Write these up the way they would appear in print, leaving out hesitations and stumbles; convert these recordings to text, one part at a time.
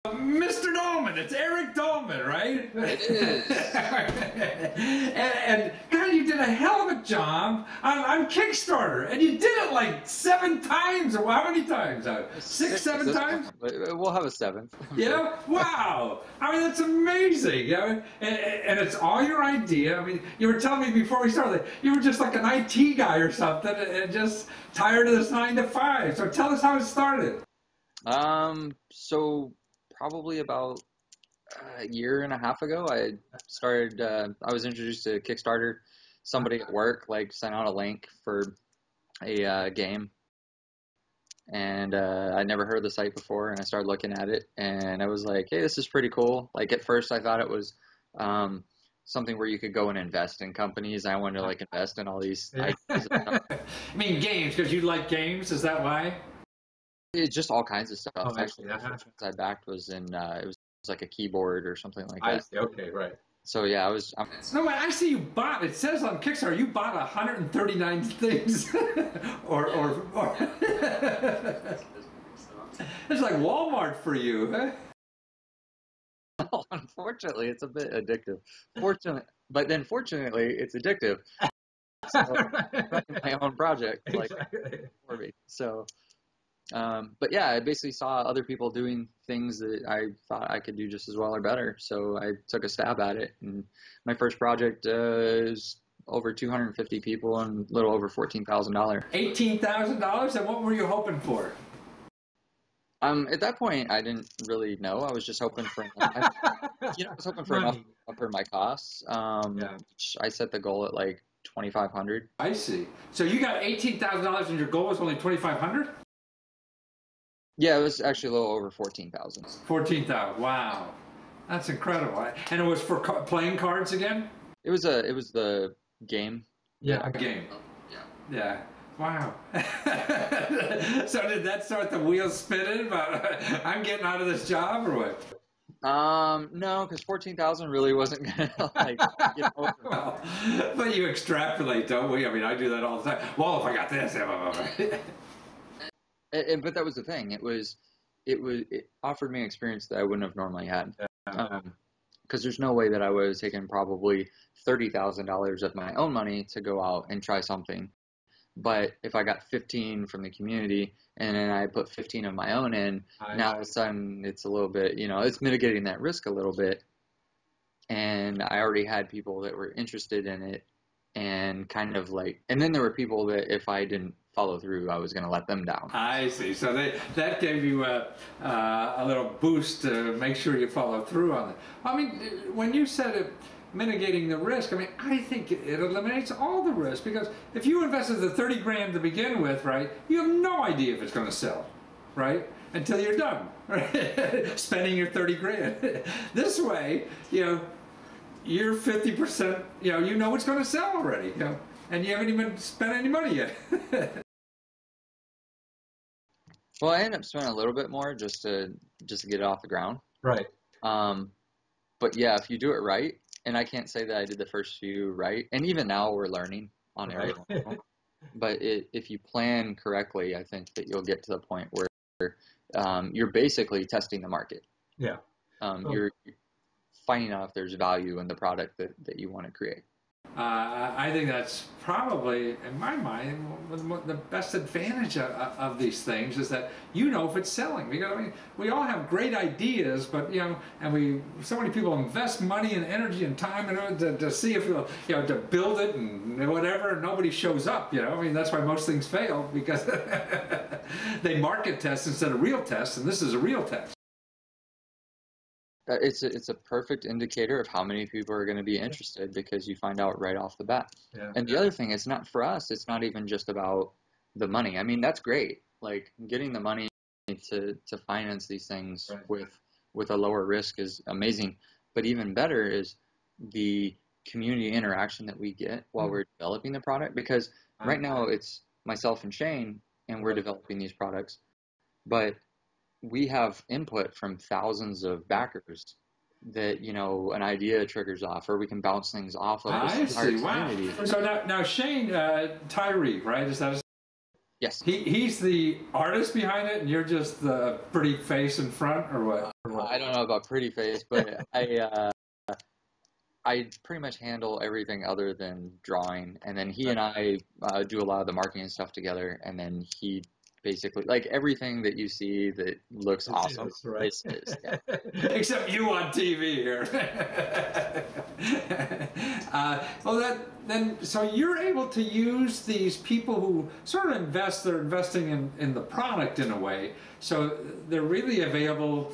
Mr. Dolman, it's Eric Dolman, right? It is. and God, you did a hell of a job on Kickstarter, and you did it like 7 times, or how many times? 6, 7 times? We'll have a 7th. Yeah, wow. I mean, that's amazing. You know? And it's all your idea. I mean, you were telling me before we started, you were just like an IT guy or something, and just tired of this 9 to 5. So tell us how it started. So probably about a year and a half ago, I started, I was introduced to Kickstarter. Somebody at work, like, sent out a link for a game. And I'd never heard of the site before, and I started looking at it, and I was like, hey, this is pretty cool. Like, at first I thought it was something where you could go and invest in companies. I wanted to, like, invest in all these ideas. I mean, games, because you like games, is that why? It's just all kinds of stuff. Oh, actually, the first ones I backed was in, it was like a keyboard or something like that. I see. Okay, right. So yeah, No, I see you bought. It says on Kickstarter you bought 139 things, or it's like Walmart for you, huh? Well, unfortunately, it's a bit addictive. Fortunately, it's addictive. So, running my own project, like, for me. So, but yeah, I basically saw other people doing things that I thought I could do just as well or better. So I took a stab at it, and my first project is over 250 people and a little over $14,000. $18,000, and what were you hoping for? At that point, I didn't really know. I was just hoping for enough. I was hoping for enough to cover my costs. Which I set the goal at like 2,500. I see. So you got $18,000, and your goal was only 2,500. Yeah, it was actually a little over 14,000. 14,000. Wow, that's incredible. And it was for playing cards again. It was the game. Yeah, a game. Yeah. Wow. So did that start the wheels spinning about I'm getting out of this job, or what? No, because 14,000 really wasn't gonna like get over. Well, but you extrapolate, don't we? I mean, I do that all the time. Well, if I got this, but that was the thing. It offered me an experience that I wouldn't have normally had. Because there's no way that I would have taken probably $30,000 of my own money to go out and try something. But if I got 15 from the community and then I put 15 of my own in, now all of a sudden it's a little bit, it's mitigating that risk a little bit. And I already had people that were interested in it, and kind of like, and then there were people that if I didn't follow through, I was going to let them down. I see. So that gave you a little boost to make sure you follow through on it. I mean, when you said it, mitigating the risk, I mean, I think it eliminates all the risk, because if you invested the 30 grand to begin with, right, you have no idea if it's going to sell, right, until you're done, right? Spending your 30 grand. This way, you're 50%, you know it's going to sell already, and you haven't even spent any money yet. Well, I ended up spending a little bit more just to get it off the ground. Right. But yeah, if you do it right, and I can't say that I did the first few right, and even now we're learning on every one. But if you plan correctly, I think that you'll get to the point where you're basically testing the market. Yeah. You're finding out if there's value in the product that you want to create. I think that's probably, in my mind, the best advantage of these things is that if it's selling. Because I mean, we all have great ideas, but and so many people invest money and energy and time to see if to build it and whatever, and nobody shows up. I mean, that's why most things fail, because they market test instead of real tests, and this is a real test. It's a perfect indicator of how many people are going to be interested, because you find out right off the bat. Yeah. And the other thing, it's not for us. It's not even just about the money. I mean, that's great. Like, getting the money to finance these things with a lower risk is amazing. But even better is the community interaction that we get while we're developing the product. Because right now it's myself and Shane, and we're developing these products. But we have input from thousands of backers that, an idea triggers off, or we can bounce things off of I this entire see. community. Wow. So now Shane, Tyree, right? Is that Yes. He's the artist behind it, and you're just the pretty face in front, or what? I don't know about pretty face, but I pretty much handle everything other than drawing, and then he and I do a lot of the marketing stuff together, and then he basically, like, everything that you see that looks awesome, right. yeah. Except you on TV here. So you're able to use these people who sort of they're investing in the product in a way, so they're really available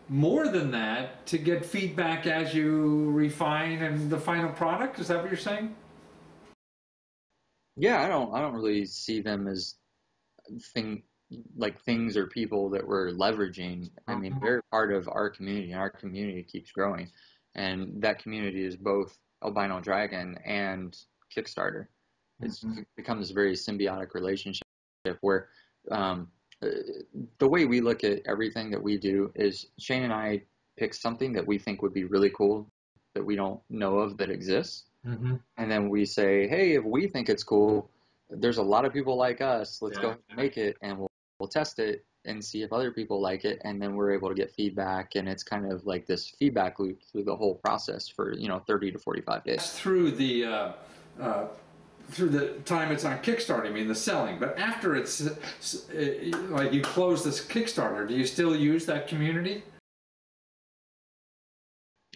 more than that to get feedback as you refine and the final product. Is that what you're saying? Yeah, I don't really see them as things or people that we're leveraging. I mean, they're part of our community, and our community keeps growing, and that community is both Albino Dragon and Kickstarter. It's become this very symbiotic relationship where the way we look at everything that we do is Shane and I pick something that we think would be really cool that we don't know of that exists. And then we say, hey, if we think it's cool, there's a lot of people like us. Let's go and make it, and we'll test it and see if other people like it. And then we're able to get feedback, and it's kind of like this feedback loop through the whole process for 30 to 45 days. Through the time it's on Kickstarter, I mean the selling, but after it's like you close this Kickstarter, do you still use that community?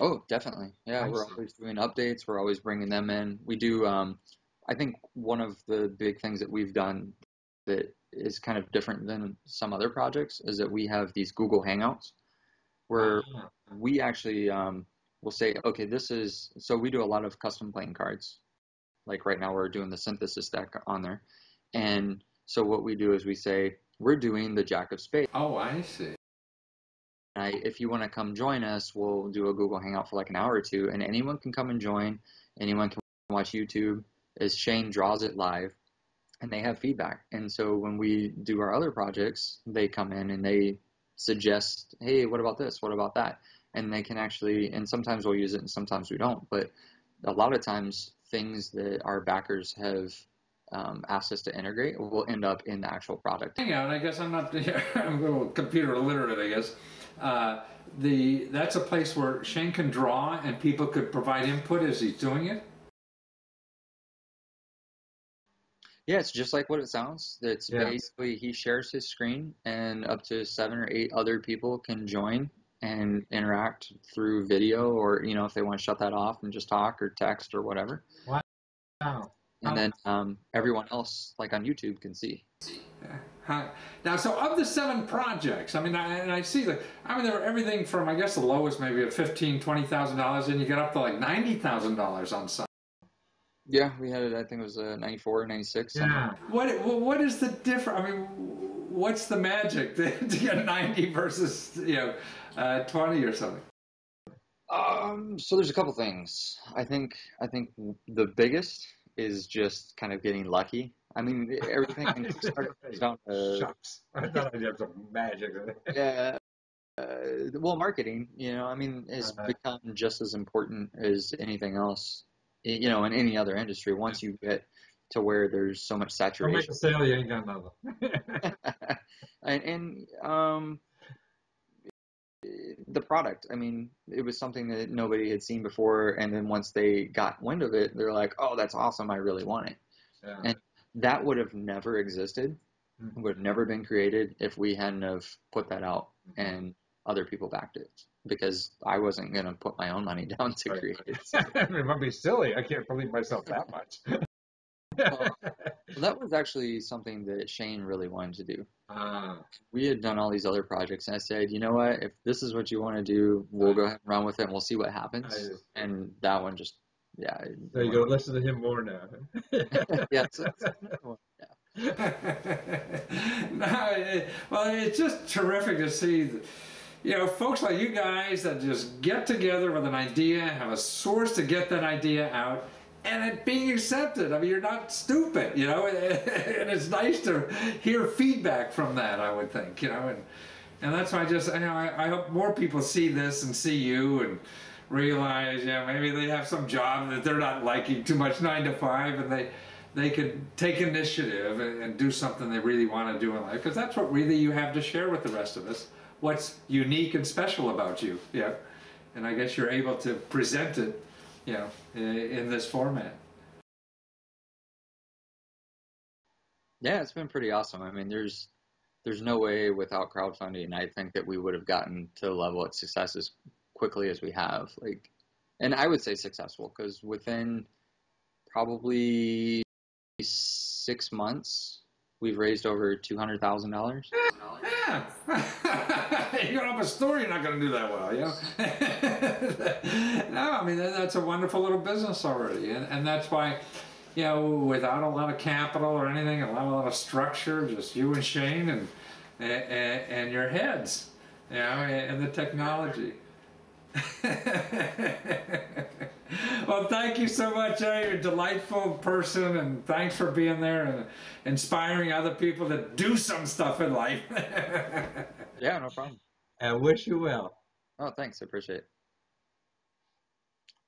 Oh, definitely. Yeah, we're always doing updates. We're always bringing them in. We do, I think one of the big things that we've done that is kind of different than some other projects is that we have these Google Hangouts where we actually will say, okay, so we do a lot of custom playing cards. Like right now we're doing the synthesis deck on there. And so what we do is we say, we're doing the Jack of Spades. Oh, I see. If you want to come join us, we'll do a Google Hangout for like an hour or two, and anyone can come and join. Anyone can watch YouTube as Shane draws it live, and they have feedback. And so when we do our other projects, they come in and they suggest, hey, what about this? What about that? And they can actually, and sometimes we'll use it and sometimes we don't, but a lot of times things that our backers have asked us to integrate will end up in the actual product. Hangout, I guess I'm not, I'm a little computer illiterate, I guess. That's a place where Shane can draw and people could provide input as he's doing it? Yeah, it's just like what it sounds. It's basically he shares his screen and up to 7 or 8 other people can join and interact through video, or if they want to shut that off and just talk or text or whatever. Wow. And then everyone else, like on YouTube, can see. Now, so of the 7 projects, I mean, I see they're everything from, I guess the lowest maybe at $15,000-$20,000, and you get up to like $90,000 on some. Yeah, we had it. I think it was 94, 96. Yeah. What is the difference? I mean, what's the magic to get 90 versus 20 or something? So there's a couple things. I think the biggest is just kind of getting lucky. I mean, everything started down to... Shucks. I thought I'd have some magic. Yeah. Well, marketing, I mean, has become just as important as anything else, in any other industry. Once you get to where there's so much saturation. Don't make a sale, you ain't got nothing. and the product, I mean, it was something that nobody had seen before, and then once they got wind of it, they're like, oh, that's awesome, I really want it. Yeah. And that would have never existed, would have never been created if we hadn't have put that out and other people backed it, because I wasn't going to put my own money down to create it. It might be silly. I can't believe myself that much. Well, that was actually something that Shane really wanted to do. We had done all these other projects, and I said, you know what, if this is what you want to do, we'll go ahead and run with it, and we'll see what happens. And that one just, There you go, listen to him more now. Yeah. Well, it's just terrific to see, folks like you guys that just get together with an idea, have a source to get that idea out, and it being accepted. I mean, you're not stupid, and it's nice to hear feedback from that, I would think, and that's why I hope more people see this and see you and realize, maybe they have some job that they're not liking too much, 9 to 5, and they could take initiative and do something they really want to do in life, because that's what really you have to share with the rest of us. What's unique and special about you, yeah. And I guess you're able to present it, you know, in this format. Yeah, it's been pretty awesome. I mean, there's no way without crowdfunding, I think that we would have gotten to the level of success as quickly as we have. Like, and I would say successful because within probably 6 months, we've raised over $200,000. Yeah. You don't have a store, you're not going to do that well, you know? No, I mean, that's a wonderful little business already. And that's why, you know, without a lot of capital or anything, a lot of structure, just you and Shane and your heads, you know, and the technology. Well, thank you so much. You're a delightful person, and thanks for being there and inspiring other people to do some stuff in life. Yeah, no problem. I wish you well. Oh, thanks. I appreciate it.